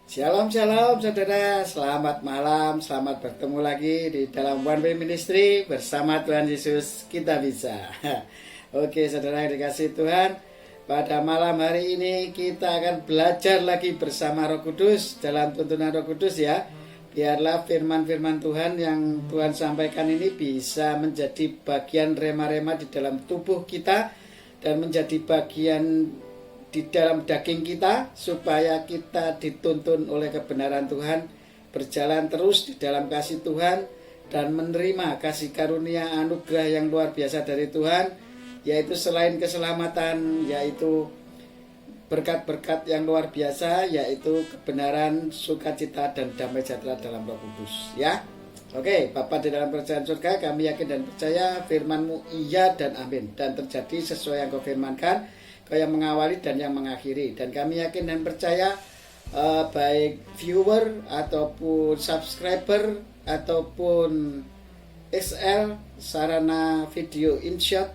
Shalom shalom saudara, selamat malam, selamat bertemu lagi di dalam One Way Ministry bersama Tuhan Yesus kita bisa. Oke saudara yang dikasih Tuhan, pada malam hari ini kita akan belajar lagi bersama Roh Kudus dalam tuntunan Roh Kudus ya. Biarlah firman-firman Tuhan yang Tuhan sampaikan ini bisa menjadi bagian rema-rema di dalam tubuh kita dan menjadi bagian di dalam daging kita, supaya kita dituntun oleh kebenaran Tuhan, berjalan terus di dalam kasih Tuhan dan menerima kasih karunia anugerah yang luar biasa dari Tuhan, yaitu selain keselamatan, yaitu berkat-berkat yang luar biasa, yaitu kebenaran, sukacita dan damai sejahtera dalam Roh Kudus ya. Oke, Bapa di dalam kerajaan surga, kami yakin dan percaya firman-Mu iya dan amin, dan terjadi sesuai yang Kau firmankan, Kau yang mengawali dan yang mengakhiri. Dan kami yakin dan percaya baik viewer ataupun subscriber ataupun XL sarana video InShot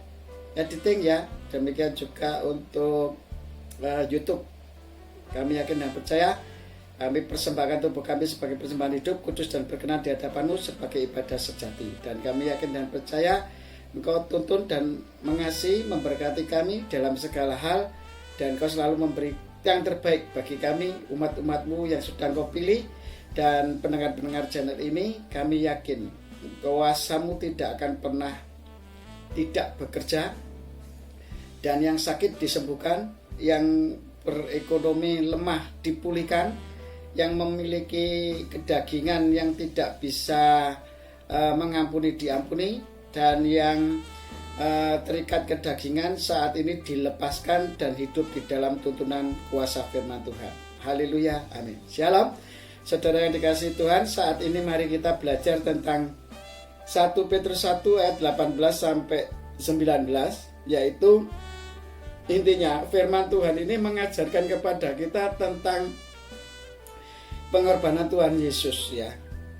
editing ya, demikian juga untuk YouTube. Kami yakin dan percaya kami persembahkan tubuh kami sebagai persembahan hidup, kudus dan berkenan di hadapan-Mu sebagai ibadah sejati. Dan kami yakin dan percaya Engkau tuntun dan mengasihi, memberkati kami dalam segala hal, dan Kau selalu memberi yang terbaik bagi kami, umat-umat-Mu yang sudah Kau pilih. Dan pendengar-pendengar channel ini, kami yakin kuasa-Mu tidak akan pernah tidak bekerja, dan yang sakit disembuhkan, yang berekonomi lemah dipulihkan, yang memiliki kedagingan yang tidak bisa mengampuni diampuni, dan yang terikat kedagingan saat ini dilepaskan dan hidup di dalam tuntunan kuasa firman Tuhan. Haleluya, amin. Shalom saudara yang dikasihi Tuhan, saat ini mari kita belajar tentang 1 Petrus 1 ayat 18 sampai 19, yaitu intinya firman Tuhan ini mengajarkan kepada kita tentang pengorbanan Tuhan Yesus ya.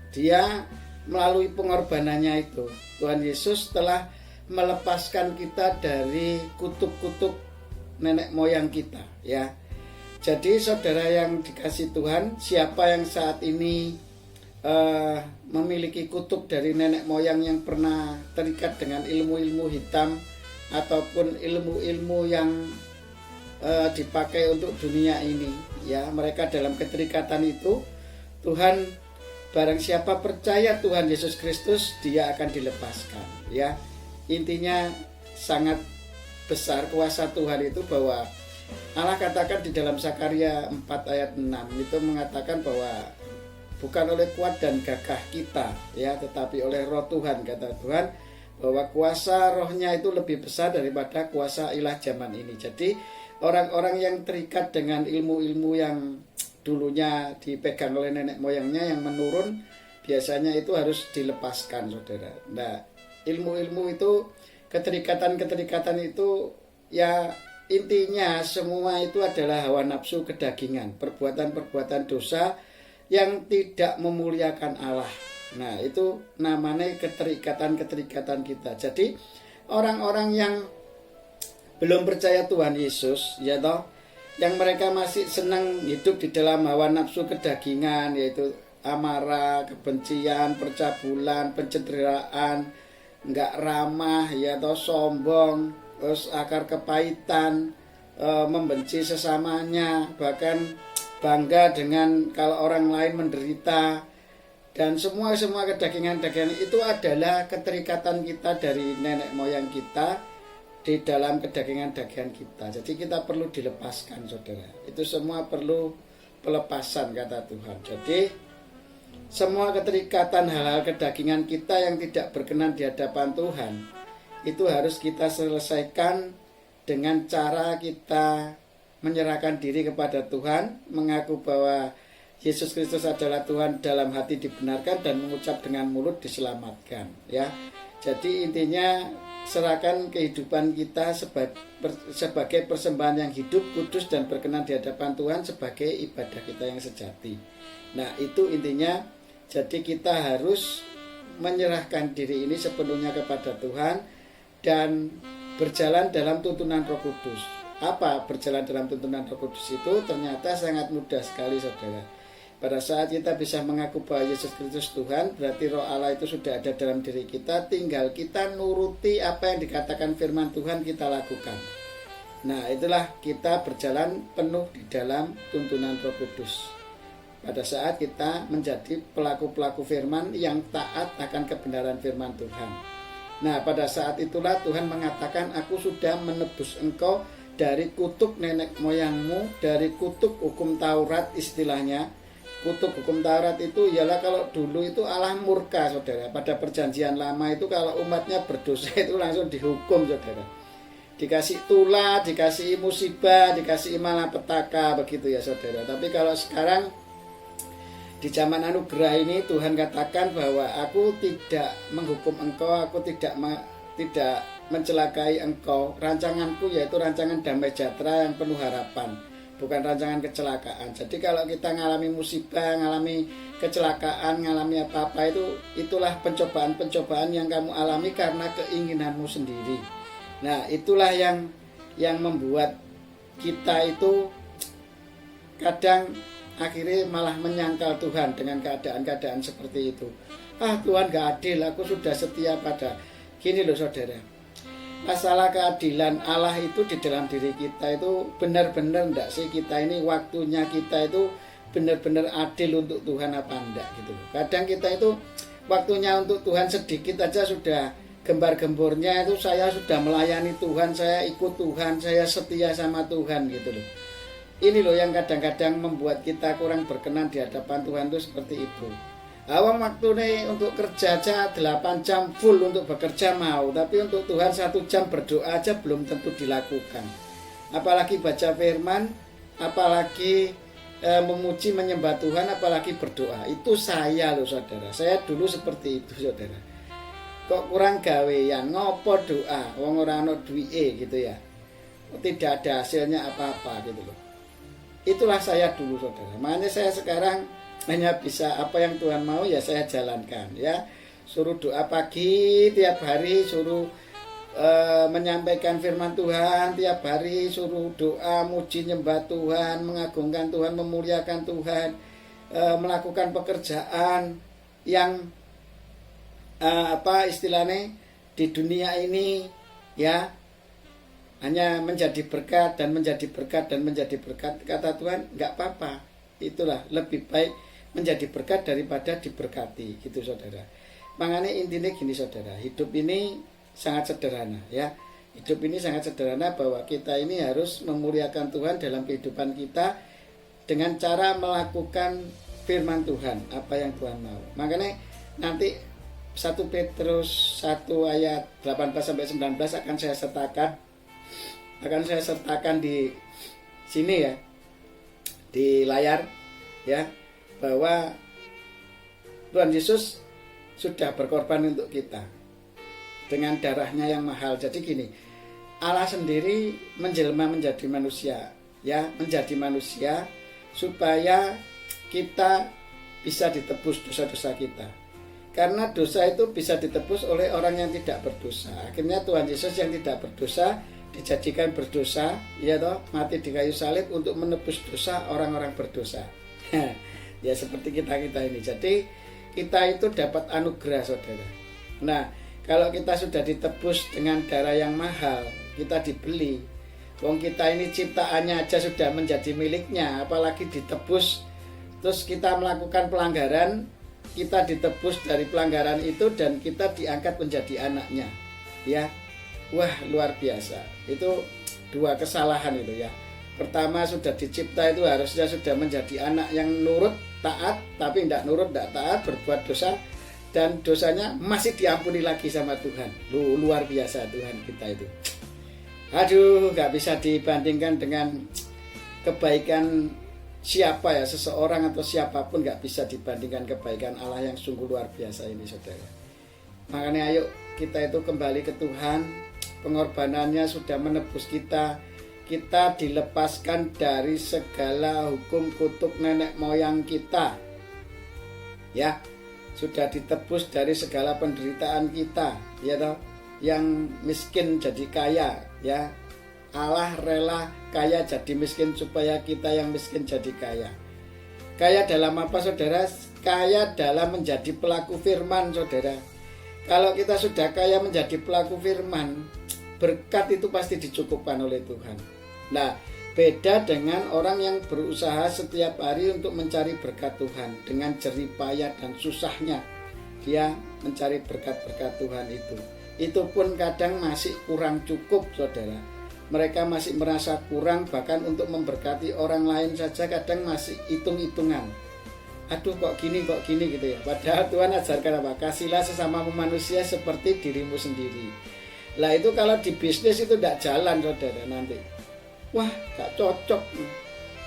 Dia melalui pengorbanannya itu, Tuhan Yesus telah melepaskan kita dari kutuk-kutuk nenek moyang kita ya. Jadi saudara yang dikasih Tuhan, siapa yang saat ini memiliki kutuk dari nenek moyang yang pernah terikat dengan ilmu-ilmu hitam ataupun ilmu-ilmu yang dipakai untuk dunia ini ya, mereka dalam keterikatan itu, Tuhan, barang siapa percaya Tuhan Yesus Kristus, dia akan dilepaskan ya. Intinya sangat besar kuasa Tuhan itu, bahwa Allah katakan di dalam Zakaria 4 ayat 6 itu mengatakan bahwa bukan oleh kuat dan gagah kita ya, tetapi oleh roh Tuhan, kata Tuhan, bahwa kuasa rohnya itu lebih besar daripada kuasa ilah zaman ini. Jadi orang-orang yang terikat dengan ilmu-ilmu yang dulunya dipegang oleh nenek moyangnya yang menurun, biasanya itu harus dilepaskan saudara. Nah, ilmu-ilmu itu, keterikatan-keterikatan itu ya, intinya semua itu adalah hawa nafsu kedagingan, perbuatan-perbuatan dosa yang tidak memuliakan Allah. Nah, itu namanya keterikatan-keterikatan kita. Jadi orang-orang yang belum percaya Tuhan Yesus ya toh, yang mereka masih senang hidup di dalam hawa nafsu kedagingan, yaitu amarah, kebencian, percabulan, pencederaan, enggak ramah ya toh, sombong, terus akar kepahitan, membenci sesamanya, bahkan bangga dengan kalau orang lain menderita, dan semua kedagingan-kedagingan itu adalah keterikatan kita dari nenek moyang kita di dalam kedagingan-dagingan kita. Jadi kita perlu dilepaskan saudara. Itu semua perlu pelepasan, kata Tuhan. Jadi semua keterikatan hal-hal kedagingan kita yang tidak berkenan di hadapan Tuhan, itu harus kita selesaikan dengan cara kita menyerahkan diri kepada Tuhan, mengaku bahwa Yesus Kristus adalah Tuhan, dalam hati dibenarkan, dan mengucap dengan mulut diselamatkan ya. Jadi intinya serahkan kehidupan kita sebagai persembahan yang hidup, kudus dan berkenan di hadapan Tuhan sebagai ibadah kita yang sejati. Nah, itu intinya. Jadi kita harus menyerahkan diri ini sepenuhnya kepada Tuhan dan berjalan dalam tuntunan Roh Kudus. Apa berjalan dalam tuntunan Roh Kudus itu? Ternyata sangat mudah sekali saudara. Pada saat kita bisa mengaku bahwa Yesus Kristus Tuhan, berarti Roh Allah itu sudah ada dalam diri kita, tinggal kita nuruti apa yang dikatakan firman Tuhan kita lakukan. Nah, itulah kita berjalan penuh di dalam tuntunan Roh Kudus. Pada saat kita menjadi pelaku-pelaku firman yang taat akan kebenaran firman Tuhan. Nah, pada saat itulah Tuhan mengatakan, aku sudah menebus engkau dari kutuk nenek moyangmu, dari kutuk hukum Taurat istilahnya. Kutuk hukum Taurat itu ialah kalau dulu itu Allah murka, saudara. Pada perjanjian lama itu kalau umatnya berdosa itu langsung dihukum, saudara. Dikasih tula, dikasih musibah, dikasih malapetaka, begitu ya, saudara. Tapi kalau sekarang di zaman anugerah ini Tuhan katakan bahwa aku tidak menghukum engkau, aku tidak mencelakai engkau. Rancanganku yaitu rancangan damai sejahtera yang penuh harapan, bukan rancangan kecelakaan. Jadi kalau kita ngalami musibah, ngalami kecelakaan, ngalami apa-apa itulah pencobaan-pencobaan yang kamu alami karena keinginanmu sendiri. Nah, itulah yang membuat kita itu kadang akhirnya malah menyangkal Tuhan dengan keadaan-keadaan seperti itu. Tuhan gak adil, aku sudah setia pada. Gini loh saudara, masalah keadilan Allah itu di dalam diri kita itu benar-benar enggak sih kita ini waktunya kita itu benar-benar adil untuk Tuhan apa enggak gitu. Kadang kita itu waktunya untuk Tuhan sedikit aja sudah gembar-gembornya itu saya sudah melayani Tuhan, saya ikut Tuhan, saya setia sama Tuhan gitu loh. Ini loh yang kadang-kadang membuat kita kurang berkenan di hadapan Tuhan itu seperti itu. Awang waktu nih untuk kerja aja 8 jam full untuk bekerja mau, tapi untuk Tuhan 1 jam berdoa aja belum tentu dilakukan. Apalagi baca firman, apalagi memuji menyembah Tuhan, apalagi berdoa. Itu saya loh saudara, saya dulu seperti itu saudara. Kok kurang gawean, ngopo doa, wong ora ono duwike gitu ya. Tidak ada hasilnya apa-apa gitu loh. Itulah saya dulu saudara. Makanya saya sekarang hanya bisa apa yang Tuhan mau ya saya jalankan ya. Suruh doa pagi tiap hari, suruh menyampaikan firman Tuhan tiap hari, suruh doa muji nyembah Tuhan, mengagungkan Tuhan, memuliakan Tuhan, melakukan pekerjaan yang apa istilahnya di dunia ini ya hanya menjadi berkat dan menjadi berkat dan menjadi berkat. Kata Tuhan nggak apa-apa, itulah lebih baik menjadi berkat daripada diberkati gitu saudara. Makanya intinya gini saudara, hidup ini sangat sederhana ya. Hidup ini sangat sederhana bahwa kita ini harus memuliakan Tuhan dalam kehidupan kita dengan cara melakukan firman Tuhan, apa yang Tuhan mau. Makanya nanti 1 Petrus 1 ayat 18-19 akan saya sertakan di sini ya, di layar ya, bahwa Tuhan Yesus sudah berkorban untuk kita dengan darahnya yang mahal. Jadi gini, Allah sendiri menjelma menjadi manusia ya, menjadi manusia supaya kita bisa ditebus dosa-dosa kita. Karena dosa itu bisa ditebus oleh orang yang tidak berdosa. Akhirnya Tuhan Yesus yang tidak berdosa dijadikan berdosa, ya toh, mati di kayu salib untuk menebus dosa orang-orang berdosa. Ya seperti kita ini. Jadi kita itu dapat anugerah saudara. Nah, kalau kita sudah ditebus dengan darah yang mahal, kita dibeli. Wong kita ini ciptaannya aja sudah menjadi miliknya, apalagi ditebus. Terus kita melakukan pelanggaran, kita ditebus dari pelanggaran itu dan kita diangkat menjadi anaknya. Ya. Wah, luar biasa. Itu 2 kesalahan itu ya. Pertama, sudah dicipta itu harusnya sudah menjadi anak yang nurut, taat, tapi tidak nurut, tidak taat, berbuat dosa, dan dosanya masih diampuni lagi sama Tuhan. Luar biasa Tuhan kita itu. Aduh, gak bisa dibandingkan dengan kebaikan siapa ya, seseorang atau siapapun gak bisa dibandingkan kebaikan Allah yang sungguh luar biasa ini saudara. Makanya ayo kita itu kembali ke Tuhan. Pengorbanannya sudah menebus kita. Kita dilepaskan dari segala hukum kutuk nenek moyang kita. Ya, sudah ditebus dari segala penderitaan kita, ya toh. Yang miskin jadi kaya, ya. Allah rela kaya jadi miskin supaya kita yang miskin jadi kaya. Kaya dalam apa saudara? Kaya dalam menjadi pelaku firman saudara. Kalau kita sudah kaya menjadi pelaku firman, berkat itu pasti dicukupkan oleh Tuhan. Nah, beda dengan orang yang berusaha setiap hari untuk mencari berkat Tuhan. Dengan jerih payah dan susahnya dia mencari berkat-berkat Tuhan itu. Itu pun kadang masih kurang cukup saudara. Mereka masih merasa kurang, bahkan untuk memberkati orang lain saja kadang masih hitung-hitungan. Aduh kok gini gitu ya. Padahal Tuhan ajarkan apa? Kasihlah sesama manusia seperti dirimu sendiri. Lah itu kalau di bisnis itu tidak jalan saudara nanti. Wah gak cocok.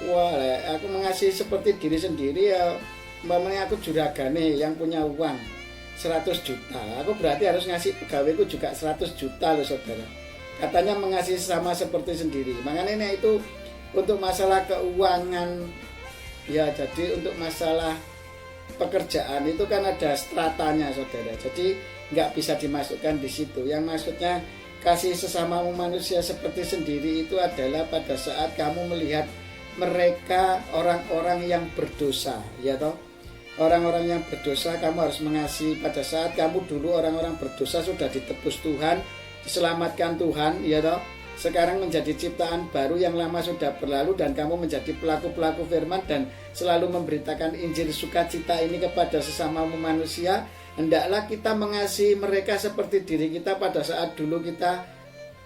Wah aku mengasihi seperti diri sendiri ya. Umpamanya aku juragane yang punya uang 100 juta. Aku berarti harus ngasih pegawaiku juga 100 juta loh saudara. Katanya mengasihi sesama seperti sendiri. Makanya itu untuk masalah keuangan. Ya jadi untuk masalah pekerjaan itu kan ada stratanya saudara. Jadi nggak bisa dimasukkan di situ. Yang maksudnya kasih sesama manusia seperti sendiri itu adalah pada saat kamu melihat mereka orang-orang yang berdosa, ya toh. Orang-orang yang berdosa kamu harus mengasihi. Pada saat kamu dulu orang-orang berdosa sudah ditebus Tuhan, diselamatkan Tuhan, ya toh. Sekarang menjadi ciptaan baru, yang lama sudah berlalu dan kamu menjadi pelaku-pelaku firman dan selalu memberitakan Injil sukacita ini kepada sesama manusia. Hendaklah kita mengasihi mereka seperti diri kita pada saat dulu kita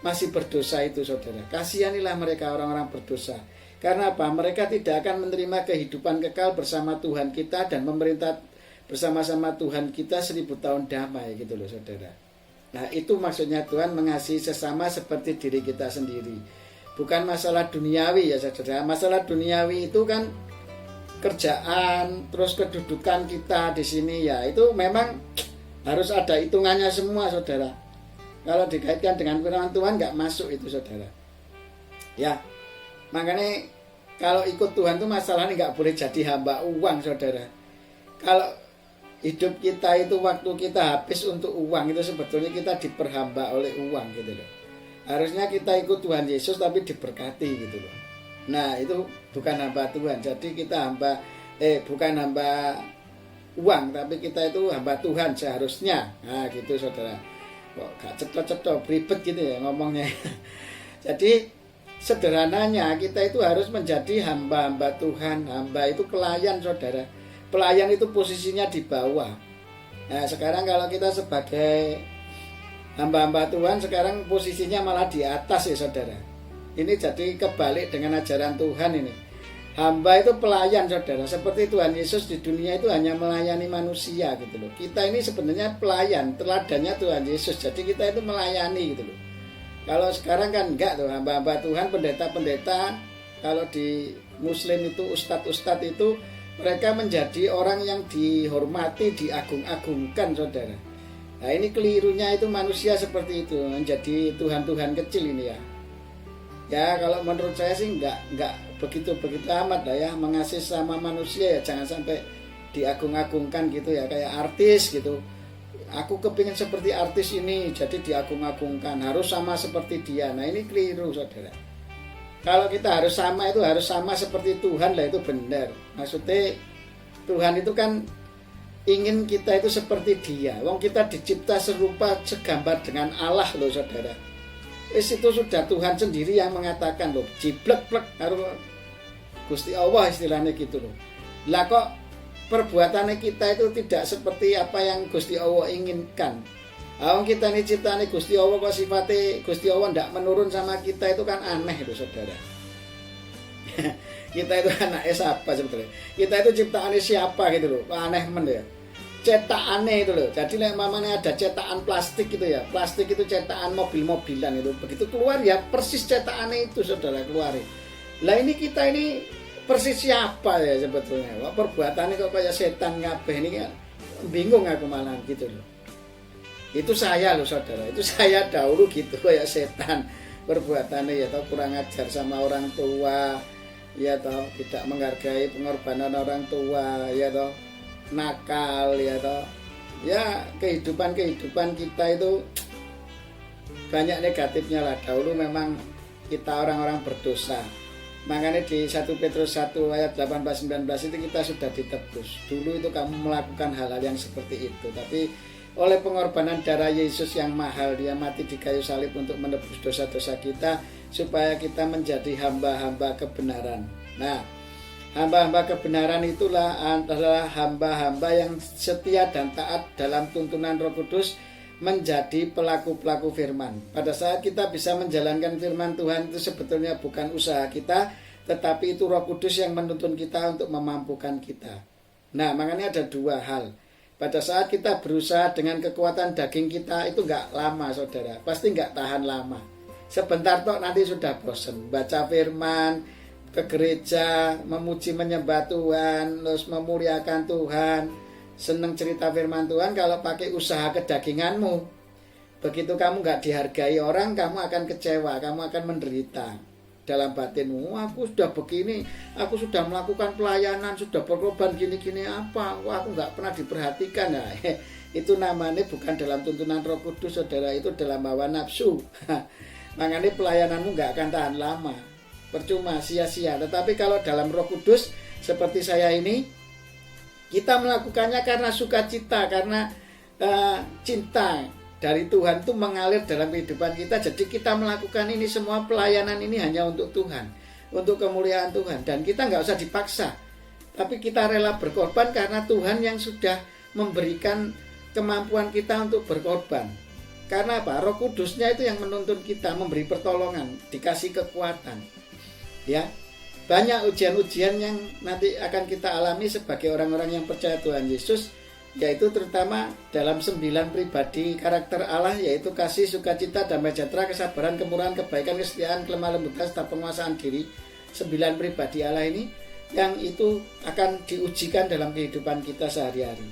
masih berdosa itu saudara. Kasihanilah mereka orang-orang berdosa. Karena apa? Mereka tidak akan menerima kehidupan kekal bersama Tuhan kita dan memerintah bersama-sama Tuhan kita 1000 tahun damai gitu loh saudara. Nah itu maksudnya Tuhan mengasihi sesama seperti diri kita sendiri. Bukan masalah duniawi ya saudara. Masalah duniawi itu kan kerjaan, terus kedudukan kita di sini ya itu memang harus ada hitungannya semua saudara. Kalau dikaitkan dengan firman Tuhan nggak masuk itu saudara. Ya makanya kalau ikut Tuhan itu masalahnya nggak boleh jadi hamba uang saudara. Kalau hidup kita itu waktu kita habis untuk uang itu sebetulnya kita diperhamba oleh uang gitu loh. Harusnya kita ikut Tuhan Yesus tapi diberkati gitu loh. Nah itu bukan hamba Tuhan. Jadi kita bukan hamba uang, tapi kita itu hamba Tuhan seharusnya. Nah gitu saudara. Kok gak cetok-cetok ribet gitu ya ngomongnya. Jadi sederhananya kita itu harus menjadi hamba-hamba Tuhan. Hamba itu pelayan saudara. Pelayan itu posisinya di bawah. Nah sekarang kalau kita sebagai hamba-hamba Tuhan sekarang posisinya malah di atas ya saudara. Ini jadi kebalik dengan ajaran Tuhan ini. Hamba itu pelayan saudara. Seperti Tuhan Yesus di dunia itu hanya melayani manusia gitu loh. Kita ini sebenarnya pelayan, teladannya Tuhan Yesus. Jadi kita itu melayani gitu loh. Kalau sekarang kan enggak tuh, hamba-hamba Tuhan, pendeta-pendeta. Kalau di Muslim itu ustadz-ustadz itu mereka menjadi orang yang dihormati, diagung-agungkan saudara. Nah ini kelirunya itu manusia seperti itu, menjadi Tuhan-Tuhan kecil ini ya. Ya kalau menurut saya sih nggak begitu amat lah ya. Mengasihi sama manusia ya jangan sampai diagung-agungkan gitu ya, kayak artis gitu. Aku kepingin seperti artis ini, jadi diagung-agungkan, harus sama seperti dia. Nah ini keliru saudara. Kalau kita harus sama itu harus sama seperti Tuhan lah, itu benar. Maksudnya Tuhan itu kan ingin kita itu seperti dia. Wong kita dicipta serupa segambar dengan Allah loh saudara. Itu sudah Tuhan sendiri yang mengatakan loh, jiblek-blek harus Gusti Allah istilahnya gitu loh. Lah kok perbuatannya kita itu tidak seperti apa yang Gusti Allah inginkan. Wong kita ini ciptane Gusti Allah kok sifatnya Gusti Allah tidak menurun sama kita, itu kan aneh itu saudara. Kita itu anaknya siapa sebetulnya? Kita itu ciptaannya siapa gitu loh. Aneh men ya. Cetakannya itu loh. Jadi mamanya ada cetakan plastik gitu ya. Plastik itu cetakan mobil-mobilan itu. Begitu keluar ya persis cetakannya itu saudara keluarin. Lah ini kita ini persis siapa ya sebetulnya? Wah, perbuatannya kok kayak setan ngabeh ini kan. Bingung aku malah gitu loh. Itu saya loh saudara, itu saya dahulu gitu kayak setan perbuatannya ya toh, kurang ajar sama orang tua ya toh, tidak menghargai pengorbanan orang tua ya toh, nakal ya toh, ya kehidupan kita itu banyak negatifnya lah. Dahulu memang kita orang-orang berdosa. Makanya di 1 Petrus 1 ayat 18-19 itu kita sudah ditebus. Dulu itu kamu melakukan hal-hal yang seperti itu, tapi oleh pengorbanan darah Yesus yang mahal, dia mati di kayu salib untuk menebus dosa-dosa kita, supaya kita menjadi hamba-hamba kebenaran. Nah, hamba-hamba kebenaran itulah adalah hamba-hamba yang setia dan taat dalam tuntunan Roh Kudus, menjadi pelaku-pelaku firman. Pada saat kita bisa menjalankan firman Tuhan itu sebetulnya bukan usaha kita, tetapi itu Roh Kudus yang menuntun kita untuk memampukan kita. Nah, makanya ada dua hal. Pada saat kita berusaha dengan kekuatan daging kita itu nggak lama, saudara. Pasti nggak tahan lama. Sebentar toh nanti sudah bosan. Baca firman, ke gereja, memuji menyembah Tuhan, terus memuliakan Tuhan, seneng cerita firman Tuhan. Kalau pakai usaha kedaginganmu, begitu kamu gak dihargai orang, kamu akan kecewa, kamu akan menderita dalam batinmu. Aku sudah begini, aku sudah melakukan pelayanan, sudah berkorban gini-gini, apa? Aku gak pernah diperhatikan. Nah, itu namanya bukan dalam tuntunan Roh Kudus, saudara. Itu dalam hawa nafsu. Makanya pelayananmu gak akan tahan lama, percuma, sia-sia. Tetapi kalau dalam Roh Kudus seperti saya ini, kita melakukannya karena sukacita, karena cinta dari Tuhan itu mengalir dalam kehidupan kita. Jadi kita melakukan ini semua, pelayanan ini hanya untuk Tuhan, untuk kemuliaan Tuhan. Dan kita nggak usah dipaksa, tapi kita rela berkorban karena Tuhan yang sudah memberikan kemampuan kita untuk berkorban. Karena apa? Roh Kudusnya itu yang menuntun kita, memberi pertolongan, dikasih kekuatan. Ya. Banyak ujian-ujian yang nanti akan kita alami sebagai orang-orang yang percaya Tuhan Yesus, yaitu terutama dalam 9 pribadi karakter Allah, yaitu kasih, sukacita, damai sejahtera, kesabaran, kemurahan, kebaikan, kesetiaan, kelemah lembutan, serta penguasaan diri. 9 pribadi Allah ini yang itu akan diujikan dalam kehidupan kita sehari-hari.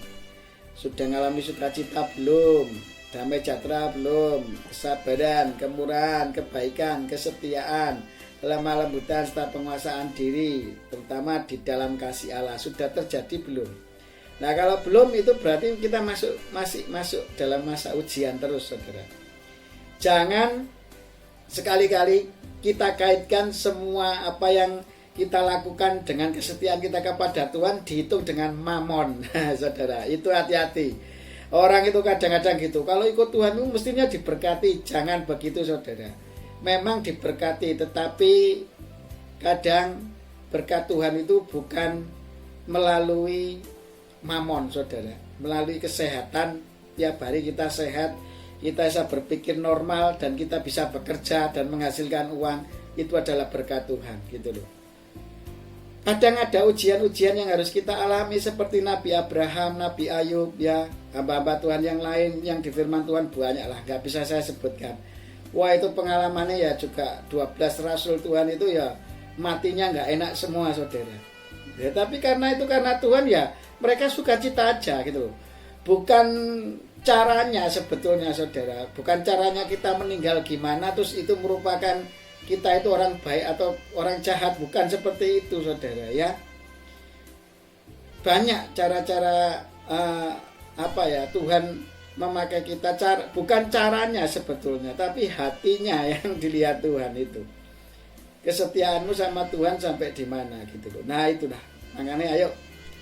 Sudah mengalami sukacita belum? Damai sejahtera belum? Kesabaran, kemurahan, kebaikan, kesetiaan, lemah lembutan, serta penguasaan diri, terutama di dalam kasih Allah, sudah terjadi belum? Nah, kalau belum, itu berarti kita masih masuk dalam masa ujian terus, saudara. Jangan sekali-kali kita kaitkan semua apa yang kita lakukan dengan kesetiaan kita kepada Tuhan dihitung dengan mamon. Saudara, itu hati-hati. Orang itu kadang-kadang gitu, kalau ikut Tuhan itu mestinya diberkati. Jangan begitu, saudara. Memang diberkati, tetapi kadang berkat Tuhan itu bukan melalui mamon, saudara. Melalui kesehatan, tiap hari kita sehat, kita bisa berpikir normal, dan kita bisa bekerja dan menghasilkan uang, itu adalah berkat Tuhan, gitu loh. Kadang ada ujian-ujian yang harus kita alami, seperti Nabi Abraham, Nabi Ayub, ya, hamba-hamba Tuhan yang lain yang di firman Tuhan banyak lah, gak bisa saya sebutkan. Wah, itu pengalamannya ya juga 12 rasul Tuhan itu ya matinya nggak enak semua, saudara. Ya, tapi karena Tuhan ya mereka sukacita aja gitu. Bukan caranya sebetulnya, saudara. Bukan caranya kita meninggal gimana terus itu merupakan kita itu orang baik atau orang jahat. Bukan seperti itu, saudara, ya. Banyak cara-cara Tuhan memakai kita, bukan caranya sebetulnya, tapi hatinya yang dilihat Tuhan itu. Kesetiaanmu sama Tuhan sampai di mana gitu loh. Nah, itulah. Makanya ayo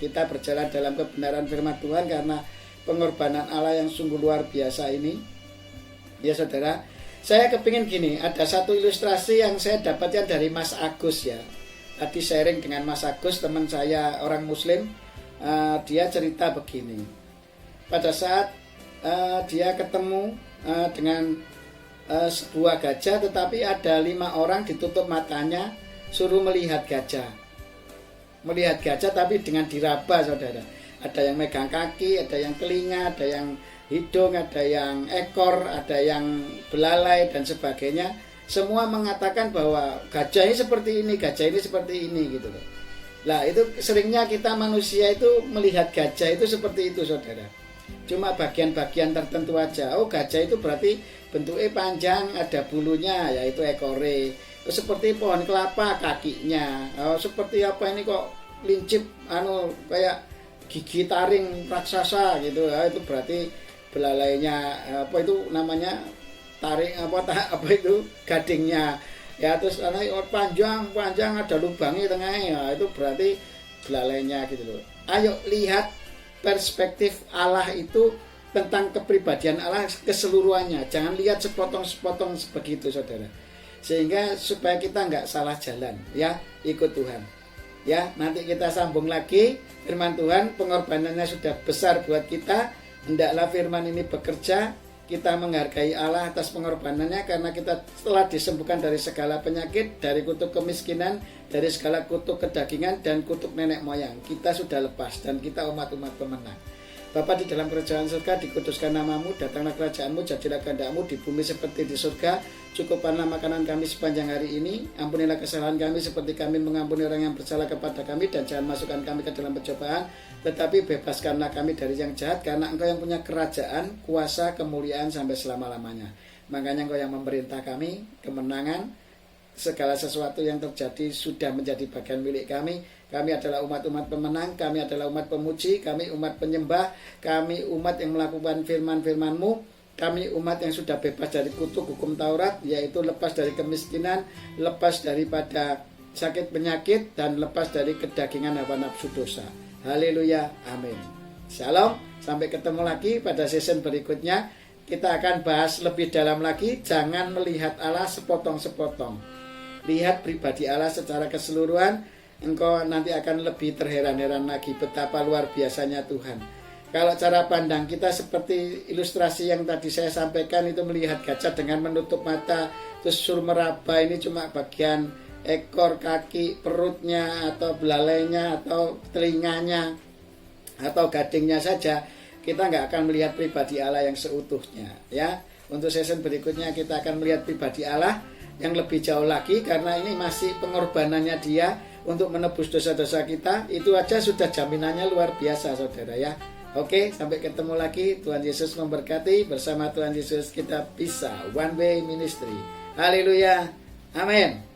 kita berjalan dalam kebenaran firman Tuhan karena pengorbanan Allah yang sungguh luar biasa ini. Ya, saudara, saya kepingin gini, ada satu ilustrasi yang saya dapatkan dari Mas Agus, ya. Tadi sharing dengan Mas Agus, teman saya orang Muslim. Dia cerita begini. Pada saat dia ketemu dengan sebuah gajah, tetapi ada 5 orang ditutup matanya, suruh melihat gajah tapi dengan diraba, saudara. Ada yang megang kaki, ada yang telinga, ada yang hidung, ada yang ekor, ada yang belalai dan sebagainya. Semua mengatakan bahwa gajah ini seperti ini, gajah ini seperti ini, gitu loh. Nah, itu seringnya kita manusia itu melihat gajah itu seperti itu, saudara. Cuma bagian-bagian tertentu aja. Oh, gajah itu berarti bentuknya panjang, ada bulunya, yaitu ekore. Seperti pohon kelapa kakinya. Oh, seperti apa ini kok lincip, kayak gigi taring raksasa gitu. Itu berarti belalainya, apa itu namanya, taring apa itu gadingnya. ya terus panjang ada lubangnya tengahnya, ya, itu berarti belalainya gitu loh. Ayo lihat perspektif Allah itu tentang kepribadian Allah keseluruhannya, jangan lihat sepotong-sepotong begitu saudara, sehingga supaya kita nggak salah jalan ya, ikut Tuhan ya. Nanti kita sambung lagi firman Tuhan, pengorbanannya sudah besar buat kita, hendaklah firman ini bekerja. Kita menghargai Allah atas pengorbanannya, karena kita telah disembuhkan dari segala penyakit, dari kutuk kemiskinan, dari segala kutuk kedagingan dan kutuk nenek moyang. Kita sudah lepas dan kita umat-umat pemenang. Bapa di dalam kerajaan surga, dikuduskan namamu, datanglah kerajaanmu, jadilah kehendakmu di bumi seperti di surga. Cukupkanlah makanan kami sepanjang hari ini, ampunilah kesalahan kami seperti kami mengampuni orang yang bersalah kepada kami, dan jangan masukkan kami ke dalam pencobaan, tetapi bebaskanlah kami dari yang jahat, karena Engkau yang punya kerajaan, kuasa, kemuliaan sampai selama-lamanya. Makanya Engkau yang memerintah kami, kemenangan, segala sesuatu yang terjadi sudah menjadi bagian milik kami. Kami adalah umat-umat pemenang, kami adalah umat pemuji, kami umat penyembah, kami umat yang melakukan firman-firman-Mu, kami umat yang sudah bebas dari kutuk hukum Taurat, yaitu lepas dari kemiskinan, lepas daripada sakit penyakit, dan lepas dari kedagingan hawa nafsu dosa. Haleluya, amin. Shalom, sampai ketemu lagi pada season berikutnya. Kita akan bahas lebih dalam lagi, jangan melihat Allah sepotong-sepotong. Lihat pribadi Allah secara keseluruhan, engkau nanti akan lebih terheran-heran lagi betapa luar biasanya Tuhan. Kalau cara pandang kita seperti ilustrasi yang tadi saya sampaikan, itu melihat gajah dengan menutup mata, terus suruh meraba ini cuma bagian ekor, kaki, perutnya, atau belalainya, atau telinganya, atau gadingnya saja. Kita nggak akan melihat pribadi Allah yang seutuhnya ya. Untuk season berikutnya kita akan melihat pribadi Allah yang lebih jauh lagi, karena ini masih pengorbanannya Dia untuk menebus dosa-dosa kita. Itu aja sudah jaminannya luar biasa saudara ya. Oke, sampai ketemu lagi. Tuhan Yesus memberkati. Bersama Tuhan Yesus kita bisa One Way Ministry. Haleluya, amin.